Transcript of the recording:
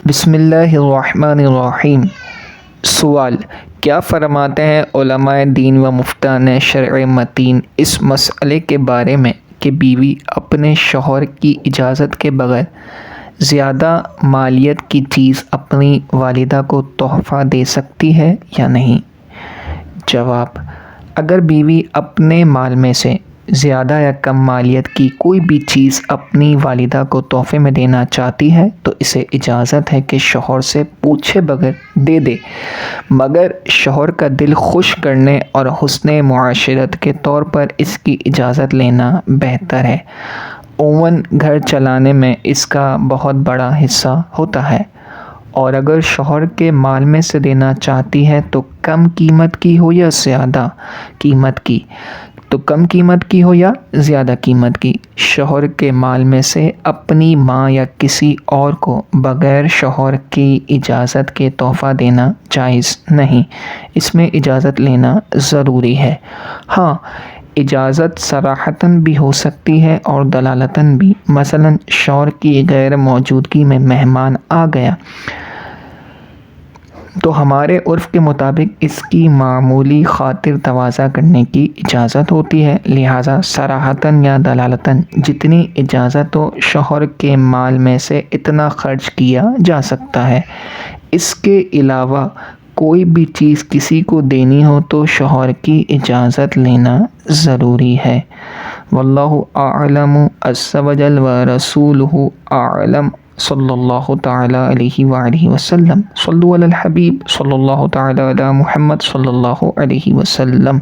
بسم اللہ الرحمن الرحیم۔ سوال: کیا فرماتے ہیں علماء دین و مفتیان شرع متین اس مسئلے کے بارے میں کہ بیوی اپنے شوہر کی اجازت کے بغیر زیادہ مالیت کی چیز اپنی والدہ کو تحفہ دے سکتی ہے یا نہیں؟ جواب: اگر بیوی اپنے مال میں سے زیادہ یا کم مالیت کی کوئی بھی چیز اپنی والدہ کو تحفے میں دینا چاہتی ہے تو اسے اجازت ہے کہ شوہر سے پوچھے بغیر دے دے، مگر شوہر کا دل خوش کرنے اور حسن معاشرت کے طور پر اس کی اجازت لینا بہتر ہے۔ عموماً گھر چلانے میں اس کا بہت بڑا حصہ ہوتا ہے، اور اگر شوہر کے مال میں سے دینا چاہتی ہے تو کم قیمت کی ہو یا زیادہ قیمت کی، ہو یا زیادہ قیمت کی، شوہر کے مال میں سے اپنی ماں یا کسی اور کو بغیر شوہر کی اجازت کے تحفہ دینا جائز نہیں، اس میں اجازت لینا ضروری ہے۔ ہاں، اجازت صراحتاً بھی ہو سکتی ہے اور دلالتاً بھی، مثلاً شوہر کی غیر موجودگی میں مہمان آ گیا تو ہمارے عرف کے مطابق اس کی معمولی خاطر تواضع کرنے کی اجازت ہوتی ہے، لہٰذا صراحتاً یا دلالتاً جتنی اجازت ہو شوہر کے مال میں سے اتنا خرچ کیا جا سکتا ہے۔ اس کے علاوہ کوئی بھی چیز کسی کو دینی ہو تو شوہر کی اجازت لینا ضروری ہے۔ واللہ اعلم عز وجل ورسولہ اعلم۔ صلی اللہ تعالی علیہ وآلہ وسلم۔ صلوا علی الحبیب صلی اللہ تعالی علی محمد صلی اللہ علیہ وسلم۔